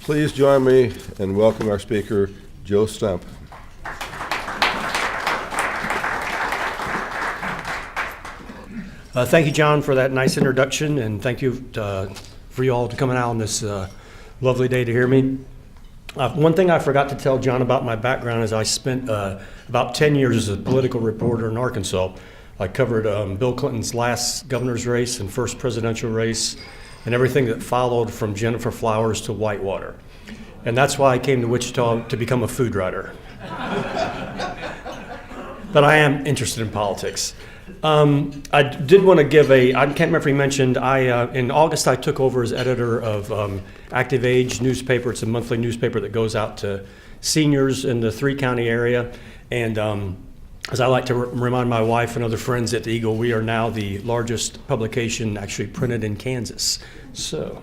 Please join me and welcome our speaker, Joe Stumpe. Thank you, John, for that nice introduction, and thank you for you all to coming out on this lovely day to hear me. One thing I forgot to tell John about my background is I spent about 10 years as a political reporter in Arkansas. I covered Bill Clinton's last governor's race and first presidential race and everything that followed from Gennifer Flowers to Whitewater. And that's why I came to Wichita to become a food writer. But I am interested in politics. I did want to give I can't remember if he mentioned, in August I took over as editor of Active Age newspaper. It's a monthly newspaper that goes out to seniors in the 3-county area. And as I like to remind my wife and other friends at the Eagle, we are now the largest publication actually printed in Kansas. So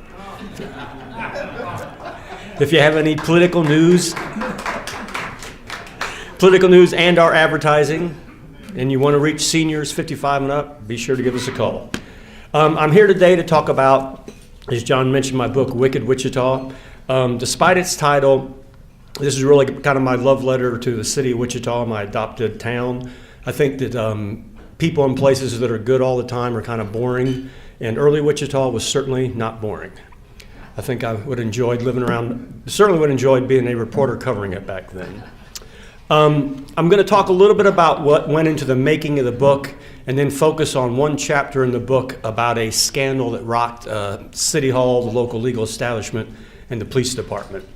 if you have any political news and our advertising, and you want to reach seniors 55 and up, be sure to give us a call. I'm here today to talk about, as John mentioned, my book, Wicked Wichita. Despite its title, this is really kind of my love letter to the city of Wichita, my adopted town. I think that people in places that are good all the time are kind of boring, and early Wichita was certainly not boring. I think I would enjoyed living around, certainly would enjoy being a reporter covering it back then. I'm going to talk a little bit about what went into the making of the book and then focus on one chapter in the book about a scandal that rocked City Hall, the local legal establishment, and the police department.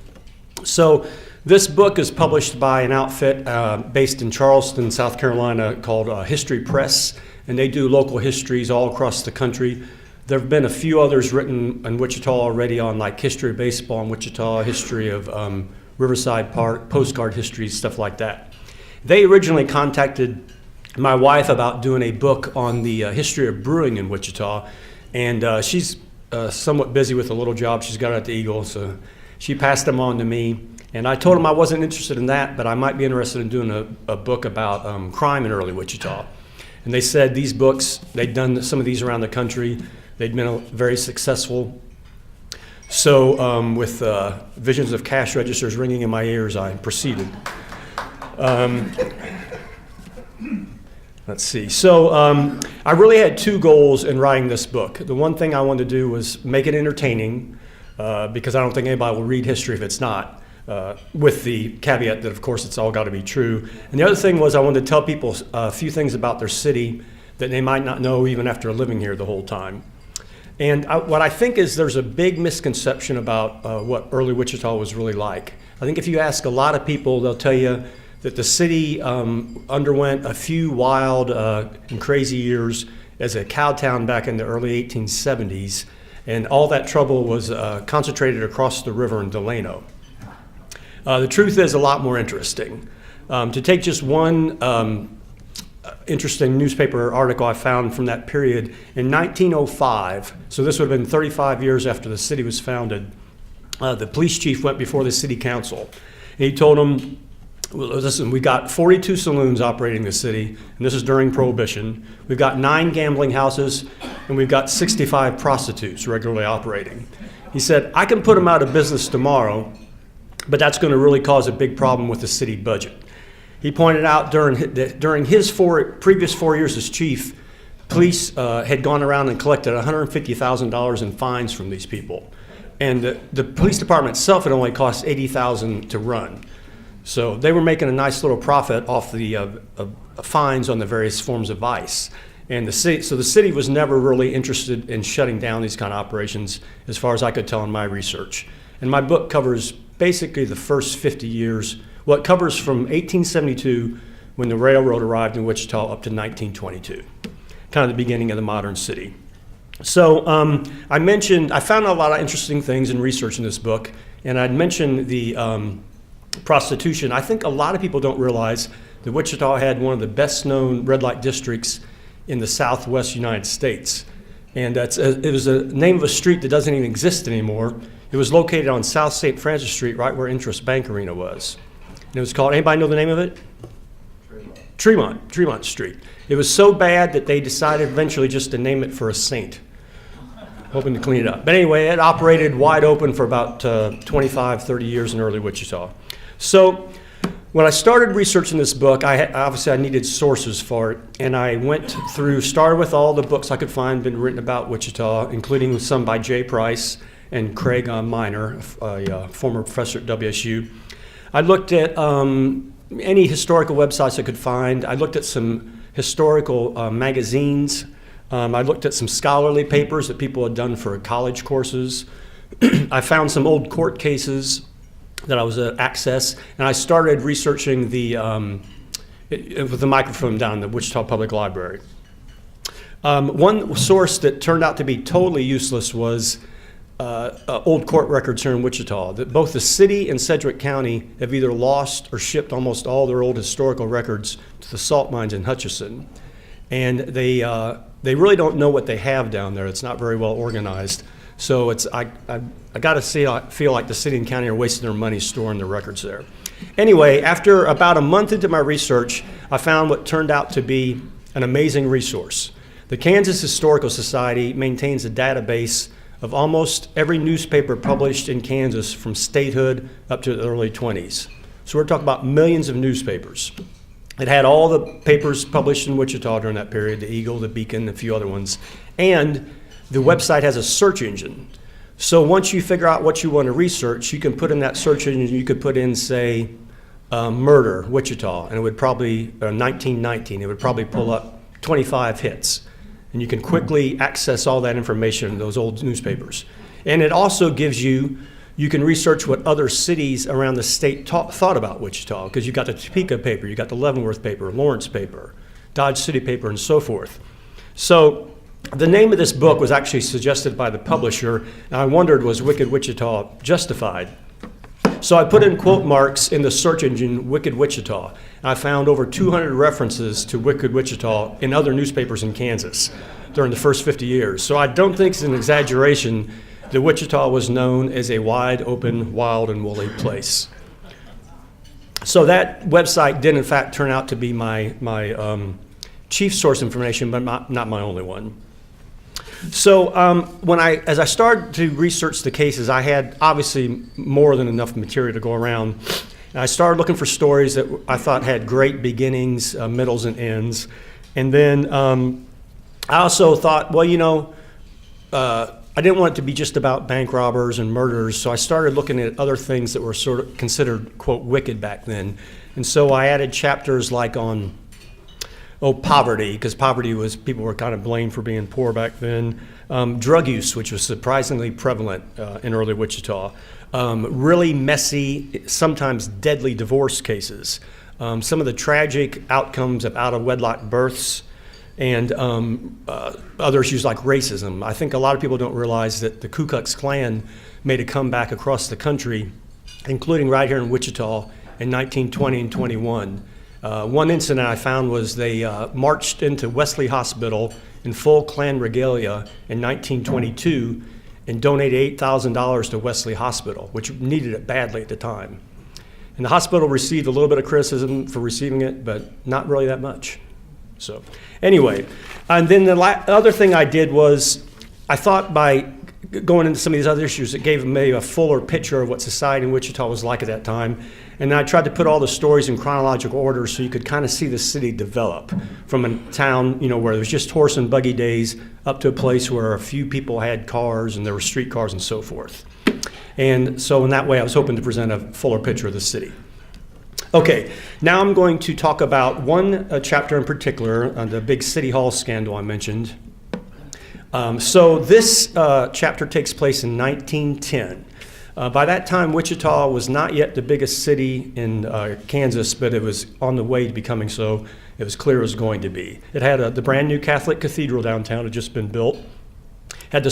So this book is published by an outfit based in Charleston, South Carolina called History Press, and they do local histories all across the country. There have been a few others written in Wichita already on like history of baseball in Wichita, history of Riverside Park, postcard history, stuff like that. They originally contacted my wife about doing a book on the history of brewing in Wichita, and she's somewhat busy with a little job she's got at the Eagle, so she passed them on to me. And I told them I wasn't interested in that, but I might be interested in doing a book about crime in early Wichita. And they said these books, they'd done some of these around the country, they'd been very successful. So with visions of cash registers ringing in my ears, I proceeded. Let's see. So I really had two goals in writing this book. The one thing I wanted to do was make it entertaining, because I don't think anybody will read history if it's not, with the caveat that, of course, it's all got to be true. And the other thing was I wanted to tell people a few things about their city that they might not know even after living here the whole time. And what I think is there's a big misconception about what early Wichita was really like. I think if you ask a lot of people, they'll tell you that the city underwent a few wild and crazy years as a cow town back in the early 1870s, and all that trouble was concentrated across the river in Delano. The truth is a lot more interesting. To take just one interesting newspaper article I found from that period, in 1905, so this would have been 35 years after the city was founded, the police chief went before the city council. And he told them, well, listen, we got 42 saloons operating in the city, and this is during Prohibition. We've got 9 gambling houses, and we've got 65 prostitutes regularly operating. He said, I can put them out of business tomorrow, but that's going to really cause a big problem with the city budget. He pointed out during his previous 4 years as chief, police had gone around and collected $150,000 in fines from these people. And the police department itself had only cost $80,000 to run. So they were making a nice little profit off the fines on the various forms of vice. And the city was never really interested in shutting down these kind of operations, as far as I could tell in my research. And my book covers basically the first 50 years. Well, it covers from 1872, when the railroad arrived in Wichita, up to 1922, kind of the beginning of the modern city. So I found a lot of interesting things in research in this book, and I'd mentioned the prostitution. I think a lot of people don't realize that Wichita had one of the best known red light districts in the Southwest United States. And it was a name of a street that doesn't even exist anymore. It was located on South St. Francis Street, right where Interest Bank Arena was. And it was called, anybody know the name of it? Tremont Street. It was so bad that they decided eventually just to name it for a saint. hoping to clean it up. But anyway, it operated wide open for about 25, 30 years in early Wichita. So when I started researching this book, obviously I needed sources for it, and I started with all the books I could find been written about Wichita, including some by Jay Price and Craig Miner, a former professor at WSU. I looked at any historical websites I could find. I looked at some historical magazines. I looked at some scholarly papers that people had done for college courses. I found some old court cases that I was at Access, and I started researching with the microfilm down in the Wichita Public Library. One source that turned out to be totally useless was old court records here in Wichita. Both the city and Sedgwick County have either lost or shipped almost all their old historical records to the salt mines in Hutchinson. And they really don't know what they have down there. It's not very well organized. So I got to feel like the city and county are wasting their money storing their records there. Anyway, after about a month into my research, I found what turned out to be an amazing resource. The Kansas Historical Society maintains a database of almost every newspaper published in Kansas from statehood up to the early 20s. So we're talking about millions of newspapers. It had all the papers published in Wichita during that period, the Eagle, the Beacon, a few other ones. And the website has a search engine. So once you figure out what you want to research, you can put in that search engine, you could put in, say, murder, Wichita, and it would probably, 1919, it would probably pull up 25 hits. And you can quickly access all that information in those old newspapers. And it also gives you can research what other cities around the state thought about Wichita, because you've got the Topeka paper, you've got the Leavenworth paper, Lawrence paper, Dodge City paper, and so forth. So the name of this book was actually suggested by the publisher, and I wondered, was Wicked Wichita justified? So I put in quote marks in the search engine, Wicked Wichita, and I found over 200 references to Wicked Wichita in other newspapers in Kansas during the first 50 years. So I don't think it's an exaggeration that Wichita was known as a wide open, wild, and woolly place. So that website did in fact turn out to be my chief source information, but not my only one. So as I started to research the cases, I had obviously more than enough material to go around. And I started looking for stories that I thought had great beginnings, middles, and ends. And then I also thought, well, I didn't want it to be just about bank robbers and murders, so I started looking at other things that were sort of considered, quote, wicked back then. And so I added chapters like on poverty, because poverty was, people were kind of blamed for being poor back then. Drug use, which was surprisingly prevalent in early Wichita. Really messy, sometimes deadly divorce cases. Some of the tragic outcomes of out-of-wedlock births, and other issues like racism. I think a lot of people don't realize that the Ku Klux Klan made a comeback across the country, including right here in Wichita in 1920 and 21. One incident I found was they marched into Wesley Hospital in full Klan regalia in 1922 and donated $8,000 to Wesley Hospital, which needed it badly at the time. And the hospital received a little bit of criticism for receiving it, but not really that much. So anyway, and then the other thing I did was I thought by going into some of these other issues, it gave maybe a fuller picture of what society in Wichita was like at that time. And I tried to put all the stories in chronological order so you could kind of see the city develop from a town, where there was just horse and buggy days up to a place where a few people had cars and there were streetcars and so forth. And so in that way, I was hoping to present a fuller picture of the city. Okay, now I'm going to talk about one chapter in particular, the big City Hall scandal I mentioned. So this chapter takes place in 1910. By that time, Wichita was not yet the biggest city in Kansas, but it was on the way to becoming so. It was clear it was going to be. It had the brand new Catholic cathedral downtown had just been built. Had the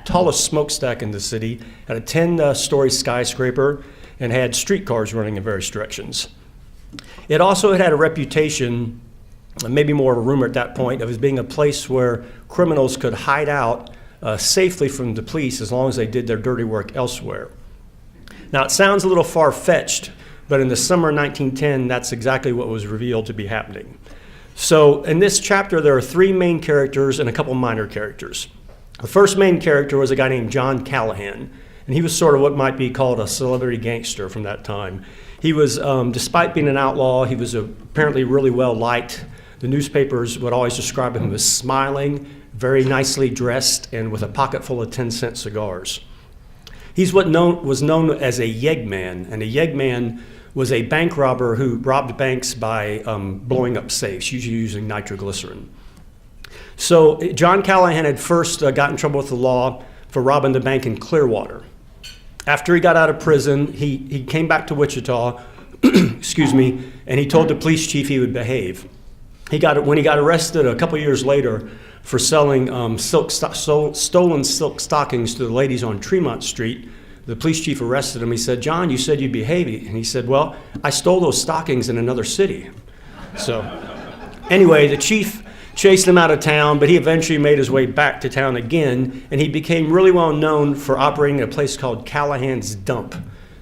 tallest smokestack in the city. Had a 10-story skyscraper, and had streetcars running in various directions. It also had a reputation, maybe more of a rumor at that point, of as being a place where criminals could hide out safely from the police as long as they did their dirty work elsewhere. Now, it sounds a little far-fetched, but in the summer of 1910, that's exactly what was revealed to be happening. So in this chapter, there are three main characters and a couple minor characters. The first main character was a guy named John Callahan, and he was sort of what might be called a celebrity gangster from that time. He was, despite being an outlaw, he was apparently really well liked. The newspapers would always describe him as smiling, very nicely dressed, and with a pocket full of 10-cent cigars. He's what was known as a yeggman, and a yeggman was a bank robber who robbed banks by blowing up safes, usually using nitroglycerin. So John Callahan had first got in trouble with the law for robbing the bank in Clearwater. After he got out of prison, he came back to Wichita, excuse me, and he told the police chief he would behave. When he got arrested a couple years later for selling stolen silk stockings to the ladies on Tremont Street, the police chief arrested him. He said, "John, you said you'd behave." And he said, "Well, I stole those stockings in another city." So anyway, the chief chased him out of town, but he eventually made his way back to town again, and he became really well known for operating a place called Callahan's Dump.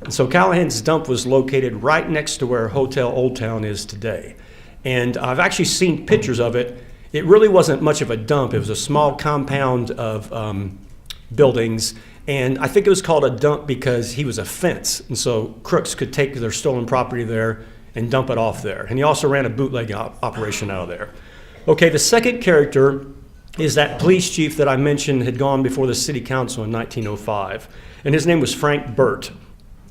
And so Callahan's Dump was located right next to where Hotel Old Town is today. And I've actually seen pictures of it. It really wasn't much of a dump. It was a small compound of buildings, and I think it was called a dump because he was a fence, and so crooks could take their stolen property there and dump it off there. And he also ran a bootleg operation out of there. Okay, the second character is that police chief that I mentioned had gone before the city council in 1905, and his name was Frank Burt.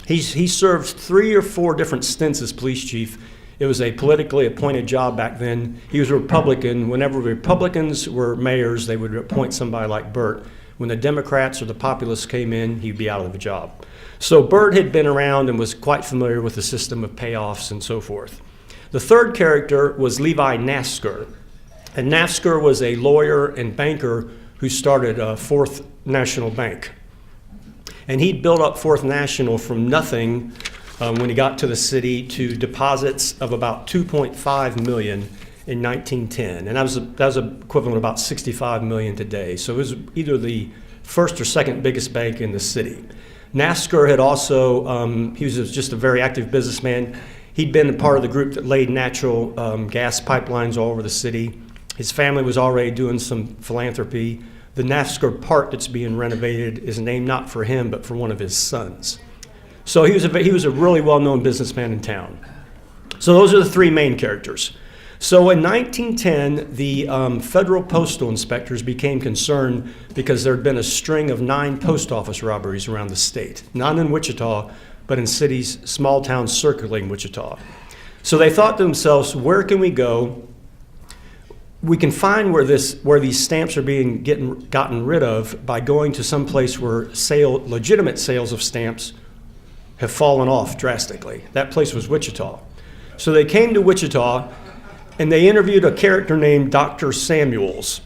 He served 3 or 4 different stints as police chief. It was a politically appointed job back then. He was a Republican. Whenever Republicans were mayors, they would appoint somebody like Burt. When the Democrats or the populists came in, he'd be out of the job. So Burt had been around and was quite familiar with the system of payoffs and so forth. The third character was Levi Nascar. And Nascar was a lawyer and banker who started Fourth National Bank. And he built up Fourth National from nothing when he got to the city to deposits of about $2.5 million in 1910. And that was equivalent to about $65 million today. So it was either the first or second biggest bank in the city. Nascar had also, he was just a very active businessman. He'd been a part of the group that laid natural gas pipelines all over the city. His family was already doing some philanthropy. The Nascar Park that's being renovated is named not for him, but for one of his sons. So he was a really well-known businessman in town. So those are the 3 main characters. So in 1910, the federal postal inspectors became concerned because there had been a string of 9 post office robberies around the state, not in Wichita, but in cities, small towns circling Wichita. So they thought to themselves, where can we go? We can find where these stamps are being gotten rid of by going to some place where legitimate sales of stamps have fallen off drastically. That place was Wichita. So they came to Wichita and they interviewed a character named Dr. Samuels.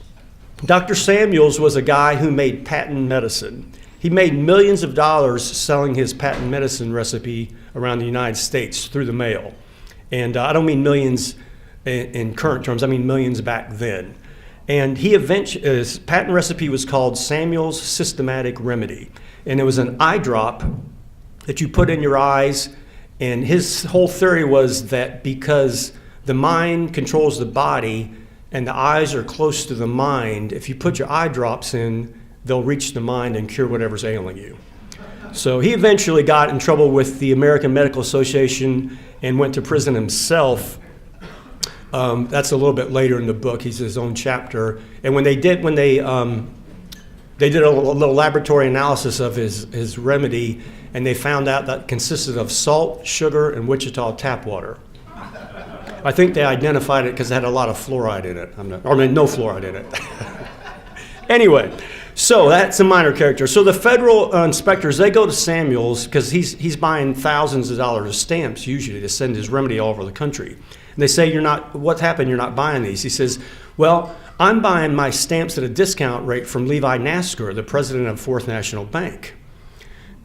Dr. Samuels was a guy who made patent medicine. He made millions of dollars selling his patent medicine recipe around the United States through the mail. And I don't mean millions in current terms, I mean millions back then. And his patent recipe was called Samuel's Systematic Remedy. And it was an eye drop that you put in your eyes. And his whole theory was that because the mind controls the body and the eyes are close to the mind, if you put your eye drops in, they'll reach the mind and cure whatever's ailing you. So he eventually got in trouble with the American Medical Association and went to prison himself. That's a little bit later in the book. He's his own chapter. And when they did a little laboratory analysis of his remedy, and they found out that it consisted of salt, sugar, and Wichita tap water. I think they identified it because it had a lot of fluoride in it. No fluoride in it. Anyway, so that's a minor character. So the federal inspectors, they go to Samuels because he's buying thousands of dollars of stamps usually to send his remedy all over the country. And they say, what happened? You're not buying these. He says, well, I'm buying my stamps at a discount rate from Levi Nascar, the president of Fourth National Bank.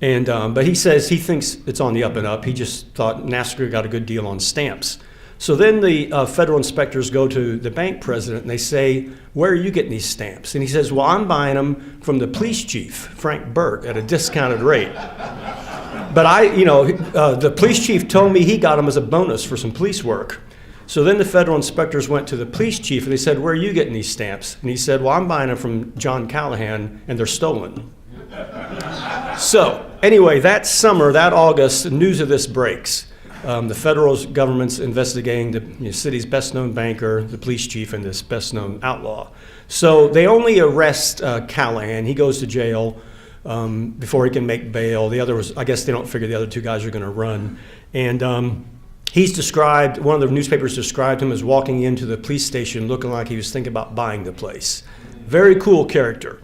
And but he says he thinks it's on the up and up. He just thought Nascar got a good deal on stamps. So then the federal inspectors go to the bank president and they say, where are you getting these stamps? And he says, well, I'm buying them from the police chief, Frank Burt, at a discounted rate. But the police chief told me he got them as a bonus for some police work. So then the federal inspectors went to the police chief and they said, "Where are you getting these stamps?" And he said, "Well, I'm buying them from John Callahan and they're stolen." So anyway, that summer, that August, news of this breaks. The federal government's investigating the city's best-known banker, the police chief, and this best-known outlaw. So they only arrest Callahan. He goes to jail before he can make bail. The other was, I guess they don't figure the other two guys are going to run. And he's described, one of the newspapers described him as walking into the police station looking like he was thinking about buying the place. Very cool character.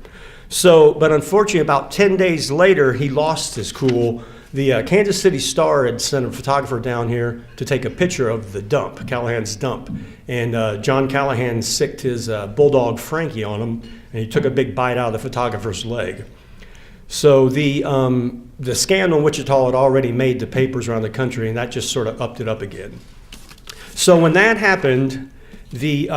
So, but unfortunately, about 10 days later, he lost his cool. The Kansas City Star had sent a photographer down here to take a picture of the dump, Callahan's dump. And John Callahan sicked his bulldog Frankie on him, and he took a big bite out of the photographer's leg. So the scandal in Wichita had already made the papers around the country, and that just sort of upped it up again. So when that happened, the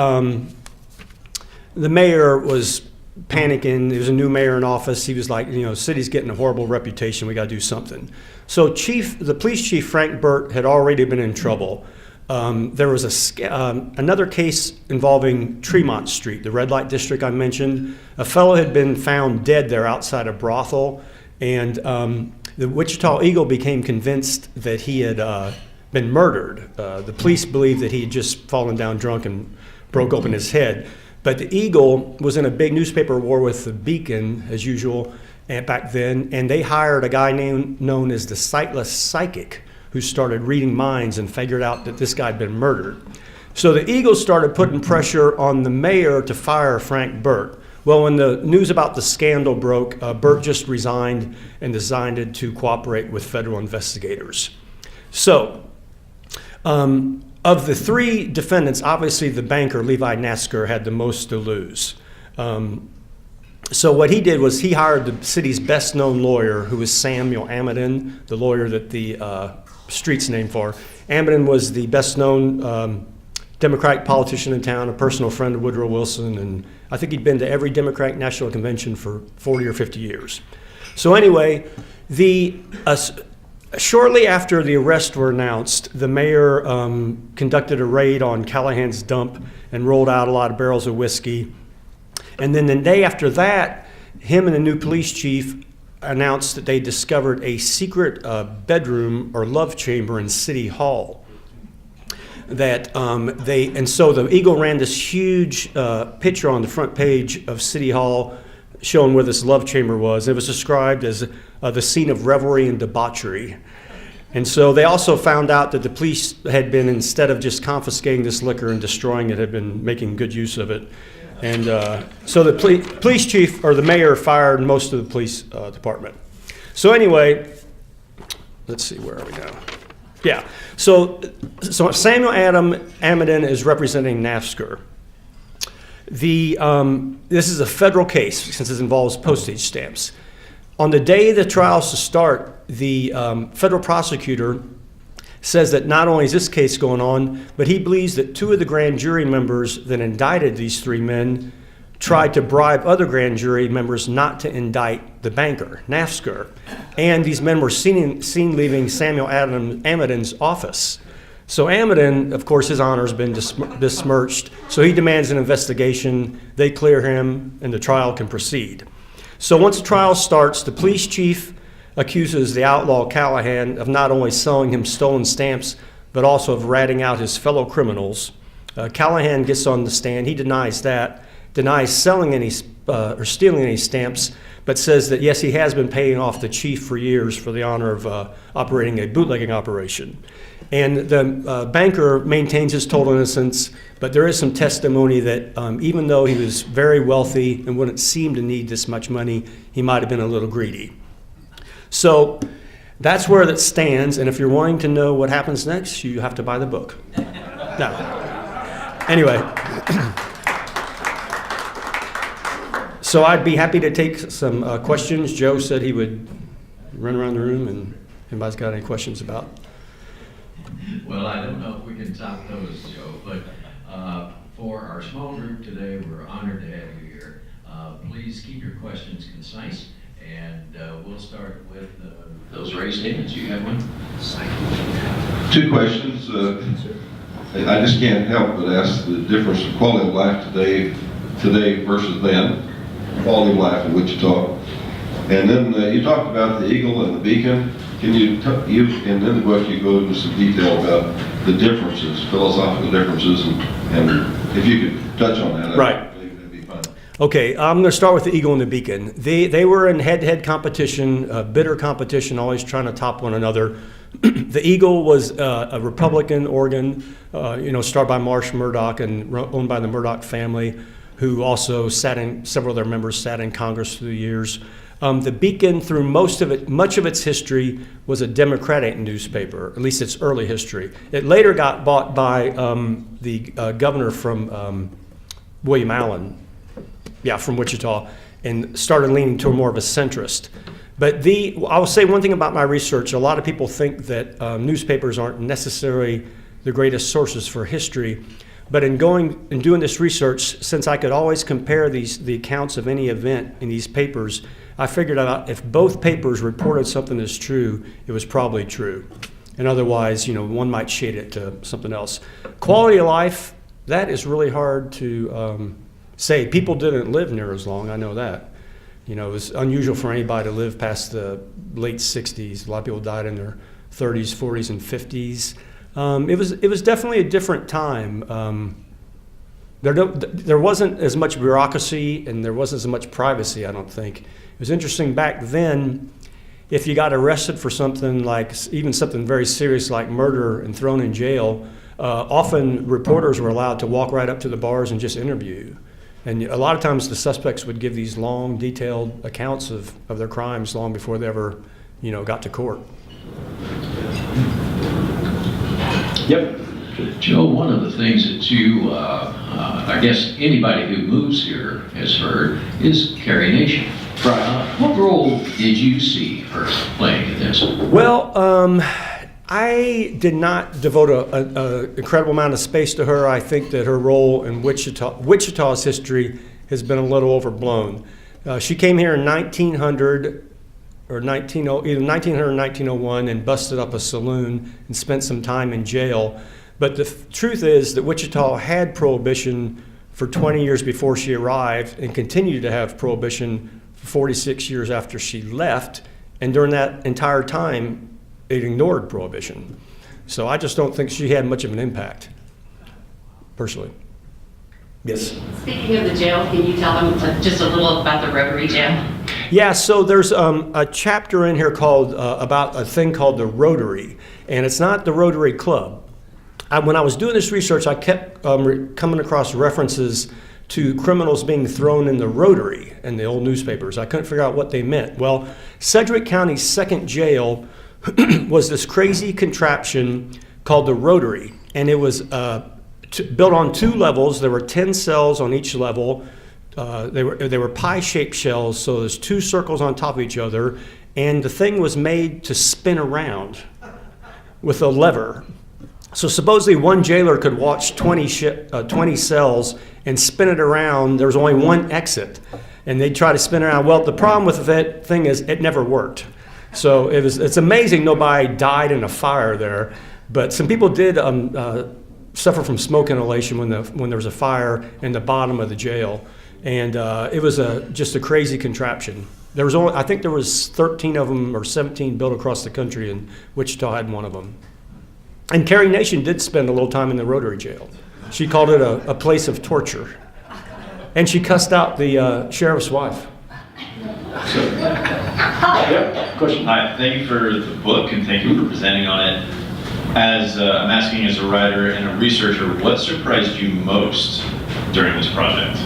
mayor was panicking. There was a new mayor in office. He was like, city's getting a horrible reputation. We got to do something. So the police chief, Frank Burt, had already been in trouble. There was another case involving Tremont Street, the red light district I mentioned. A fellow had been found dead there outside a brothel, and the Wichita Eagle became convinced that he had been murdered. The police believed that he had just fallen down drunk and broke open his head. But the Eagle was in a big newspaper war with the Beacon, as usual, back then, and they hired a guy known as the Sightless Psychic, who started reading minds and figured out that this guy had been murdered. So the Eagle started putting pressure on the mayor to fire Frank Burt. Well, when the news about the scandal broke, Burt just resigned and decided to cooperate with federal investigators. So, of the three defendants, obviously the banker, Levi Nascar, had the most to lose. So what he did was he hired the city's best-known lawyer, who was Samuel Amidon, the lawyer that the street's named for. Amidon was the best-known Democratic politician in town, a personal friend of Woodrow Wilson, and I think he'd been to every Democratic National Convention for 40 or 50 years. So anyway, shortly after the arrests were announced, the mayor conducted a raid on Callahan's dump and rolled out a lot of barrels of whiskey. And then the day after that, him and the new police chief announced that they discovered a secret bedroom or love chamber in City Hall. And so the Eagle ran this huge picture on the front page of City Hall showing where this love chamber was. It was described as the scene of revelry and debauchery. And so they also found out that the police had been, instead of just confiscating this liquor and destroying it, had been making good use of it. And so the police chief, or the mayor, fired most of the police department. So anyway, let's see, where are we now? Yeah, so Samuel Amidon is representing Nascar. This is a federal case since it involves postage stamps. On the day the trial's to start, the federal prosecutor says that not only is this case going on, but he believes that two of the grand jury members that indicted these three men tried to bribe other grand jury members not to indict the banker, Nascar. And these men were seen leaving Samuel Amidon's office. So Amidon, of course, his honor has been besmirched, so he demands an investigation. They clear him, and the trial can proceed. So once the trial starts, the police chief accuses the outlaw Callahan of not only selling him stolen stamps, but also of ratting out his fellow criminals. Callahan gets on the stand. He denies that, denies selling any or stealing any stamps, but says that yes, he has been paying off the chief for years for the honor of operating a bootlegging operation. And the banker maintains his total innocence, but there is some testimony that even though he was very wealthy and wouldn't seem to need this much money, he might have been a little greedy. So that's where that stands, and if you're wanting to know what happens next, you have to buy the book. Now, anyway, so I'd be happy to take some questions. Joe said he would run around the room, and anybody's got any questions about? Well, I don't know if we can top those, Joe, but for our small group today, we're honored to have you here. Please keep your questions concise, and we'll start with those raised hands. You have one? Two questions. I just can't help but ask the difference in quality of life today versus then, quality of life in Wichita. And then you talked about the eagle and the beacon. Can you, and in the book you go into some detail about the differences, philosophical differences, and if you could touch on that, right. That'd be fun. Okay, I'm going to start with the eagle and the beacon. They were in head-to-head competition, bitter competition, always trying to top one another. The eagle was a Republican organ, started by Marsh Murdoch and owned by the Murdoch family, who also several of their members sat in Congress through the years. The Beacon, through much of its history, was a Democratic newspaper, at least its early history. It later got bought by the governor from William Allen, from Wichita, and started leaning toward more of a centrist. But I will say one thing about my research. A lot of people think that newspapers aren't necessarily the greatest sources for history. But in going and doing this research, since I could always compare the accounts of any event in these papers, I figured out if both papers reported something as true, it was probably true. And otherwise, one might shade it to something else. Quality of life, that is really hard to say. People didn't live near as long, I know that. It was unusual for anybody to live past the late 60s. A lot of people died in their 30s, 40s, and 50s. It was definitely a different time. There wasn't as much bureaucracy and there wasn't as much privacy, I don't think. It was interesting back then, if you got arrested for something like, even something very serious like murder and thrown in jail, often reporters were allowed to walk right up to the bars and just interview you. And a lot of times the suspects would give these long, detailed accounts of their crimes long before they ever, got to court. Yep. Joe, one of the things that you, I guess anybody who moves here has heard, is Carrie Nation. Right. What role did you see her playing in this? Well, I did not devote an incredible amount of space to her. I think that her role in Wichita's history has been a little overblown. She came here in 1900 or either 1900 or 1901 and busted up a saloon and spent some time in jail. But the truth is that Wichita had prohibition for 20 years before she arrived and continued to have prohibition for 46 years after she left. And during that entire time, it ignored prohibition. So I just don't think she had much of an impact, personally. Yes? Speaking of the jail, can you tell them just a little about the Rotary jail? Yeah, so there's a chapter in here called about a thing called the Rotary, and it's not the Rotary Club. When I was doing this research, I kept coming across references to criminals being thrown in the Rotary in the old newspapers. I couldn't figure out what they meant. Well, Sedgwick County's second jail was this crazy contraption called the Rotary, and it was built on 2 levels. There were 10 cells on each level. They were pie-shaped shells, so there's 2 circles on top of each other, and the thing was made to spin around with a lever. So supposedly one jailer could watch 20 cells and spin it around. There was only one exit, and they'd try to spin around. Well, the problem with that thing is it never worked. So it's amazing nobody died in a fire there, but some people did suffer from smoke inhalation when there was a fire in the bottom of the jail, and it was just a crazy contraption. I think there was 13 of them or 17 built across the country, and Wichita had one of them. And Carrie Nation did spend a little time in the Rotary jail. She called it a place of torture, and she cussed out the sheriff's wife. Yep. Question. Hi. Thank you for the book and thank you for presenting on it. I'm asking as a writer and a researcher, what surprised you most during this project?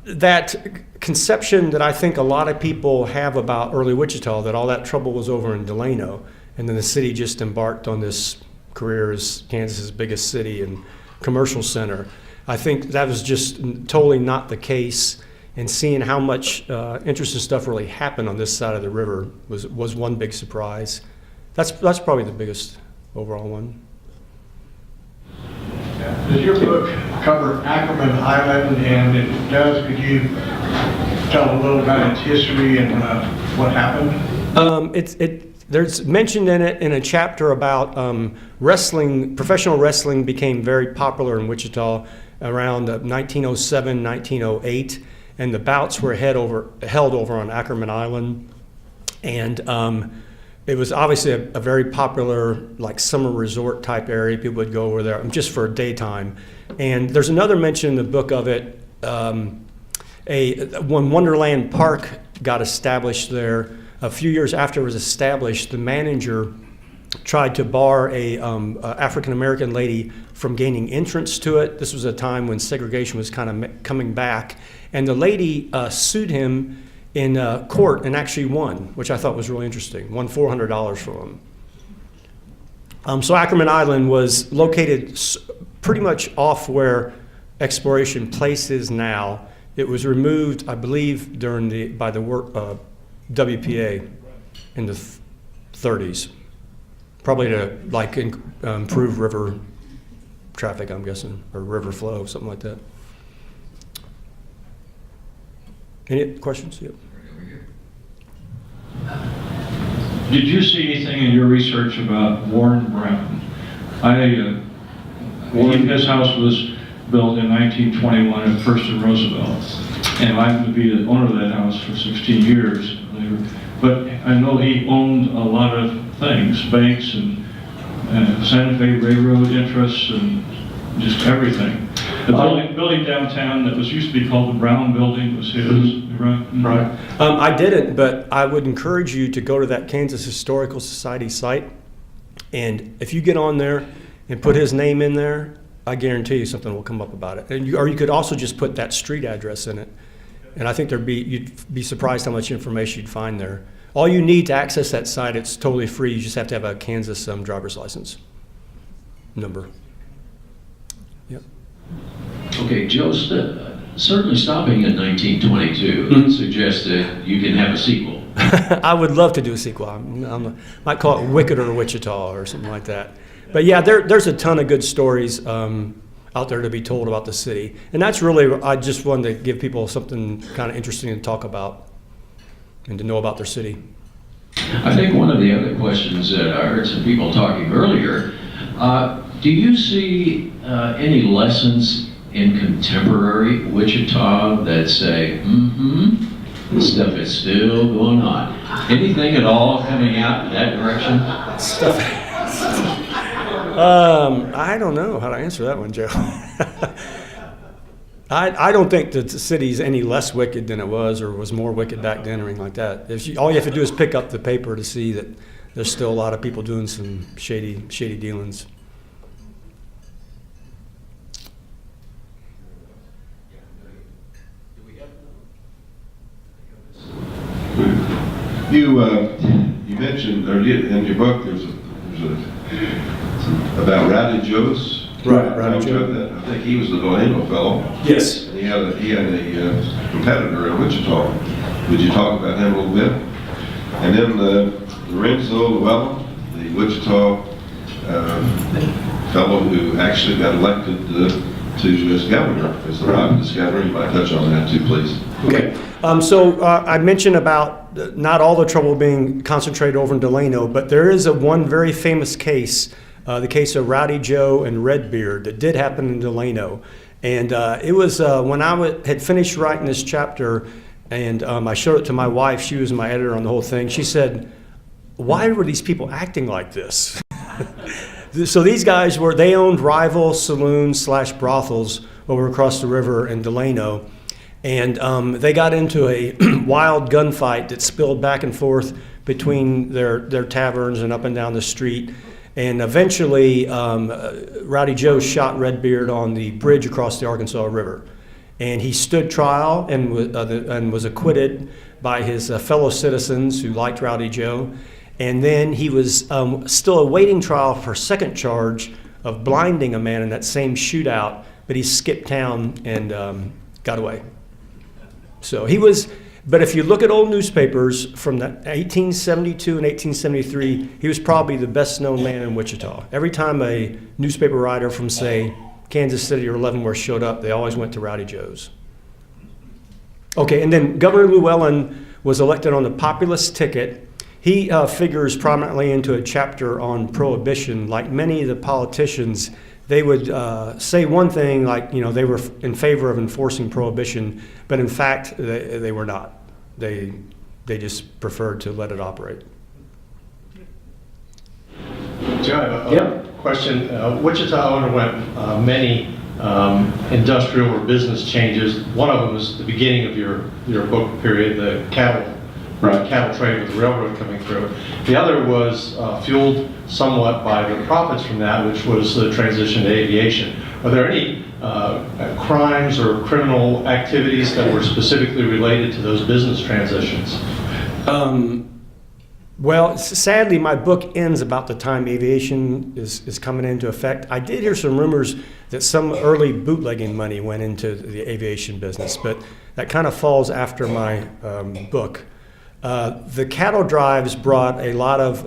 That conception that I think a lot of people have about early Wichita, that all that trouble was over in Delano, and then the city just embarked on this career as Kansas's biggest city and commercial center. I think that was just totally not the case, and seeing how much interesting stuff really happened on this side of the river was one big surprise. That's probably the biggest overall one. Does your book cover Ackerman Island, and if it does, could you tell a little about its history and what happened? There's mentioned in it in a chapter about wrestling. Professional wrestling became very popular in Wichita around 1907, 1908, and the bouts were held over on Ackerman Island, and it was obviously a very popular like summer resort type area. People would go over there just for a daytime. And there's another mention in the book of it. When Wonderland Park got established there, a few years after it was established, the manager tried to bar a African-American lady from gaining entrance to it. This was a time when segregation was kind of coming back. And the lady sued him in court and actually won, which I thought was really interesting. Won $400 from him. So Ackerman Island was located pretty much off where Exploration Place is now. It was removed, I believe, by the WPA in the 30s, probably to like improve river traffic, I'm guessing, or river flow, something like that. Any questions? Yep. Did you see anything in your research about Warren Brown? His house was built in 1921 at First and Roosevelt, and I happened to be the owner of that house for 16 years. But I know he owned a lot of things, banks and Santa Fe Railroad interests and just everything. The building downtown that was used to be called the Brown Building was his, right? Right. I didn't, but I would encourage you to go to that Kansas Historical Society site, and if you get on there and put his name in there, I guarantee you something will come up about it. Or you could also just put that street address in it, and I think you'd be surprised how much information you'd find there. All you need to access that site, it's totally free. You just have to have a Kansas driver's license number. Yep. Okay, Joe, certainly stopping in 1922 suggests that you can have a sequel. I would love to do a sequel. Might call it Wickeder Wichita or something like that. But yeah, there's a ton of good stories out there to be told about the city. And that's really, I just wanted to give people something kind of interesting to talk about and to know about their city. I think one of the other questions that I heard some people talking earlier, do you see any lessons in contemporary Wichita that say, this stuff is still going on? Anything at all coming out in that direction? I don't know how to answer that one, Joe. I don't think that the city's any less wicked than it was or was more wicked back then or anything like that. All you have to do is pick up the paper to see that there's still a lot of people doing some shady dealings. You mentioned, or in your book, there's about Rowdy Joe's. Right, Rowdy Joe. I think he was the Delano fellow. Yes. And he had a competitor in Wichita. Would you talk about him a little bit? And then Lorenzo Llewellyn, the Wichita fellow who actually got elected to as governor, as the Providence governor. You might touch on that too, please. Okay. So I mentioned about not all the trouble being concentrated over in Delano, but there is one very famous case, the case of Rowdy Joe and Redbeard, that did happen in Delano. And it was when I had finished writing this chapter, and I showed it to my wife. She was my editor on the whole thing. She said, "Why were these people acting like this?" So these guys they owned rival saloons / brothels over across the river in Delano. And they got into a wild gunfight that spilled back and forth between their taverns and up and down the street. And eventually, Rowdy Joe shot Redbeard on the bridge across the Arkansas River. And he stood trial and was acquitted by his fellow citizens who liked Rowdy Joe. And then he was still awaiting trial for a second charge of blinding a man in that same shootout, but he skipped town and got away. So he was, but if you look at old newspapers from 1872 and 1873, he was probably the best known man in Wichita. Every time a newspaper writer from, say, Kansas City or Leavenworth showed up, they always went to Rowdy Joe's. Okay, and then Governor Llewellyn was elected on the populist ticket. He figures prominently into a chapter on prohibition. Like many of the politicians, they would say one thing, like, you know, they were in favor of enforcing prohibition, but in fact, they were not. They just preferred to let it operate. Joe, I have a question. Wichita underwent many industrial or business changes. One of them was the beginning of your book period, the cattle trade with the railroad coming through. The other was fueled somewhat by the profits from that, which was the transition to aviation. Are there any crimes or criminal activities that were specifically related to those business transitions? Well, sadly, my book ends about the time aviation is coming into effect. I did hear some rumors that some early bootlegging money went into the aviation business, but that kind of falls after my book. The cattle drives brought a lot of,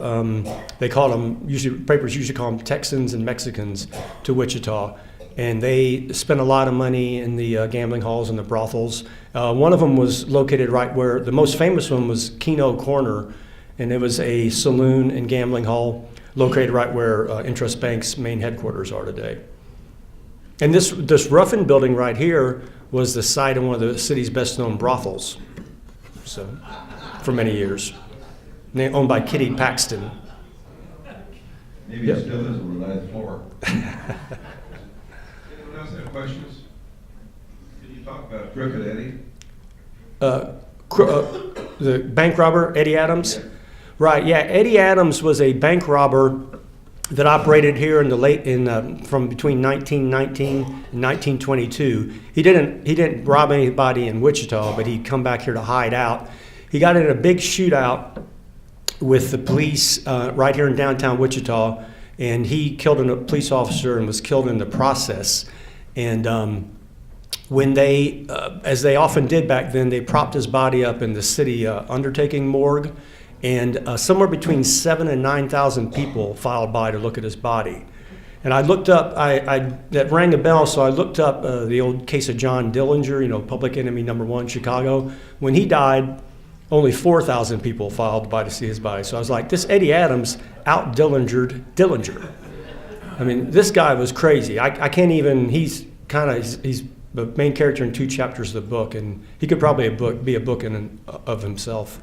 they called them, papers usually call them Texans and Mexicans to Wichita. And they spent a lot of money in the gambling halls and the brothels. One of them was located right where, the most famous one was Keno Corner, and it was a saloon and gambling hall located right where Interest Bank's main headquarters are today. And this Ruffin building right here was the site of one of the city's best-known brothels, so, for many years. Owned by Kitty Paxton. Maybe it still is on the 9th floor. Anyone else have questions? Can you talk about Crooked Eddie? The bank robber, Eddie Adams? Right, yeah, Eddie Adams was a bank robber that operated here in the from between 1919 and 1922. He didn't rob anybody in Wichita, but he'd come back here to hide out. He got in a big shootout with the police right here in downtown Wichita, and he killed a police officer and was killed in the process. And when they, as they often did back then, they propped his body up in the city undertaking morgue, and somewhere between 7,000 and 9,000 people filed by to look at his body. And I looked up, that rang a bell, so I looked up the old case of John Dillinger, you know, public enemy #1, Chicago. When he died, only 4,000 people filed by to see his body. So I was like, this Eddie Adams out-Dillingered Dillinger. I mean, this guy was crazy. I can't even, he's the main character in 2 chapters of the book, and he could probably be a book of himself.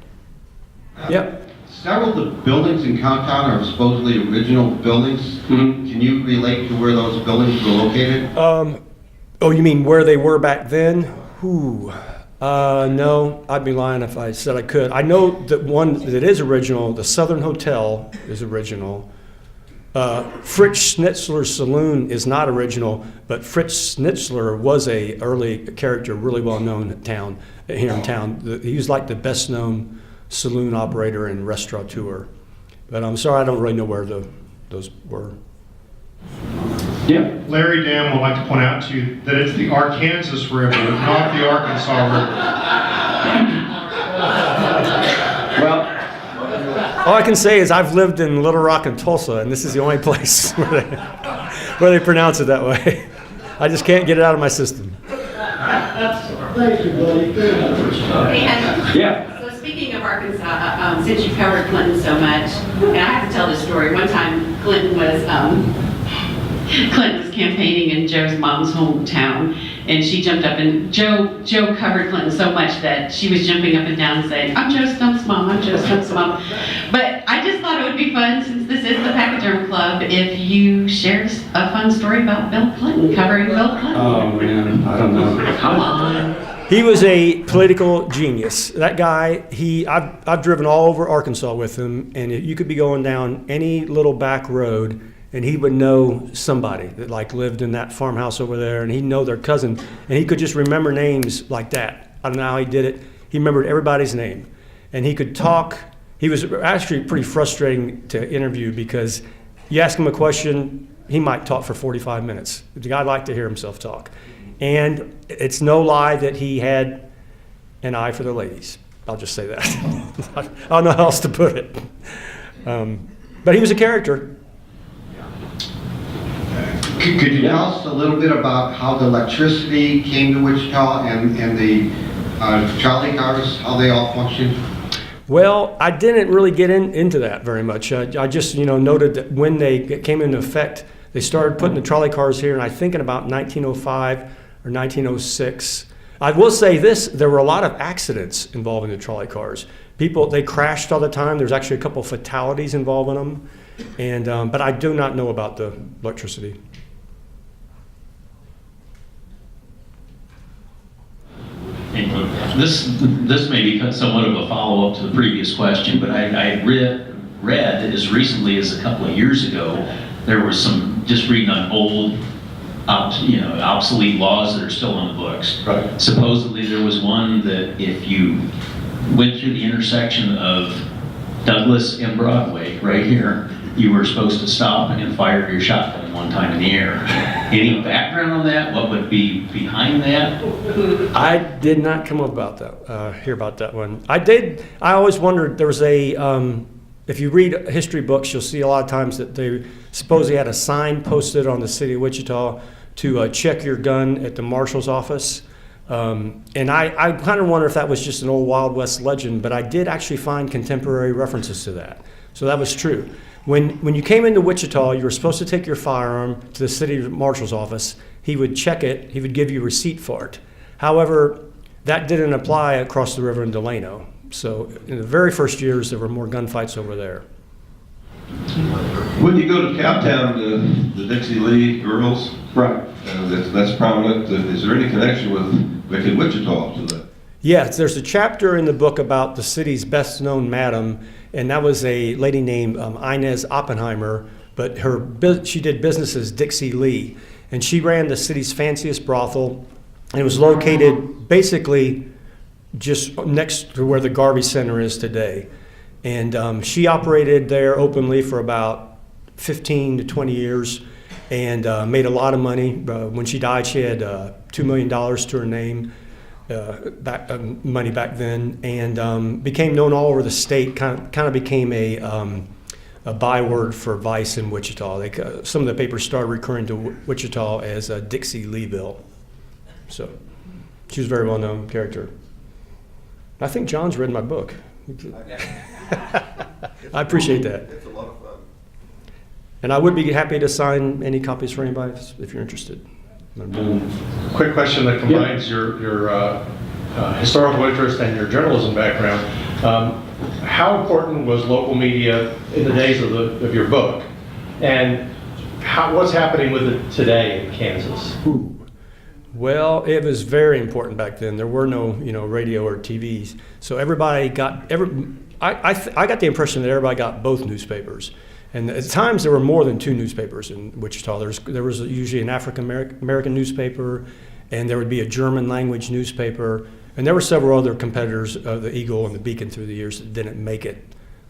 Yep. Several of the buildings in Countdown are supposedly original buildings. Mm-hmm. Can you relate to where those buildings were located? Oh, you mean where they were back then? No, I'd be lying if I said I could. I know that one that is original, the Southern Hotel is original. Fritz Schnitzler's Saloon is not original, but Fritz Schnitzler was a early character, really well known here in town. He was like the best known saloon operator and restaurateur. But I'm sorry, I don't really know where those were. Yeah. Larry Dam would like to point out to you that it's the Arkansas River, not the Arkansas River. Well, all I can say is I've lived in Little Rock and Tulsa, and this is the only place where they pronounce it that way. I just can't get it out of my system. Thank you, buddy. Yeah. So speaking of Arkansas, since you've covered Clinton so much, and I have to tell this story. One time, Clinton was campaigning in Joe's mom's hometown, and she jumped up, and Joe covered Clinton so much that she was jumping up and down saying, "I'm Joe Stumpe's mom, I'm Joe Stumpe's mom." But I just thought it would be fun, since this is the Pachyderm Club, if you shared a fun story about Bill Clinton, covering Bill Clinton. Oh man, I don't know. Come on. He was a political genius. That guy, I've driven all over Arkansas with him, and you could be going down any little back road, and he would know somebody that like lived in that farmhouse over there, and he'd know their cousin, and he could just remember names like that. I don't know how he did it. He remembered everybody's name, and he could talk. He was actually pretty frustrating to interview because you ask him a question, he might talk for 45 minutes. The guy liked to hear himself talk. And it's no lie that he had an eye for the ladies. I'll just say that. I don't know how else to put it. But he was a character. Could you tell us a little bit about how the electricity came to Wichita and the trolley cars, how they all functioned? Well, I didn't really get into that very much. I just, noted that when they came into effect, they started putting the trolley cars here, and I think in about 1905 or 1906. I will say this, there were a lot of accidents involving the trolley cars. People, they crashed all the time. There's actually a couple of fatalities involving them. And, but I do not know about the electricity. This may be somewhat of a follow-up to the previous question, but I read as recently as a couple of years ago, there was some, just reading on old, obsolete laws that are still on the books. Right. Supposedly there was one that if you went through the intersection of Douglas and Broadway, right here, you were supposed to stop and fire your shotgun one time in the air. Any background on that? What would be behind that? I did not come up about that, hear about that one. I always wondered, there was if you read history books, you'll see a lot of times that they supposedly had a sign posted on the city of Wichita to check your gun at the marshal's office. And I kind of wonder if that was just an old Wild West legend, but I did actually find contemporary references to that. So that was true. When you came into Wichita, you were supposed to take your firearm to the city marshal's office. He would check it. He would give you a receipt for it. However, that didn't apply across the river in Delano. So in the very first years, there were more gunfights over there. When you go to Cowtown, the Dixie Lee girls, Right. that's prominent. Is there any connection with Wichita to that? Yes, there's a chapter in the book about the city's best known madam, and that was a lady named Inez Oppenheimer, but she did business as Dixie Lee, and she ran the city's fanciest brothel, and it was located basically just next to where the Garvey Center is today. And she operated there openly for about 15 to 20 years and made a lot of money. When she died, she had $2 million to her name. Money back then, and became known all over the state. Kind of became a byword for vice in Wichita. Some of the papers started referring to Wichita as Dixie Leeville. So she was a very well-known character. I think John's read my book. I appreciate that. It's a lot of fun. And I would be happy to sign any copies for anybody if you're interested. Quick question that combines your historical interest and your journalism background. How important was local media in the days of your book? And what's happening with it today in Kansas? Well, it was very important back then. There were no, radio or TVs. So everybody got, I got the impression that everybody got both newspapers. And at times there were more than two newspapers in Wichita. There was usually an African American newspaper, and there would be a German language newspaper. And there were several other competitors of the Eagle and the Beacon through the years that didn't make it.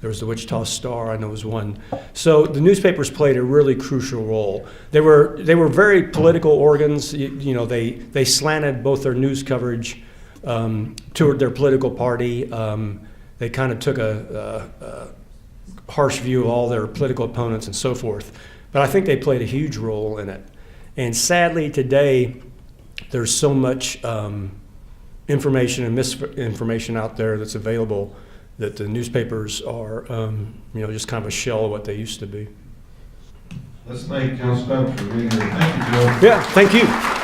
There was the Wichita Star, I know was one. So the newspapers played a really crucial role. They were very political organs. They slanted both their news coverage toward their political party. They kind of took a harsh view of all their political opponents and so forth. But I think they played a huge role in it. And sadly today, there's so much information and misinformation out there that's available that the newspapers are, just kind of a shell of what they used to be. Let's thank Joe Stumpe for being here. Thank you, Joe. Yeah, thank you.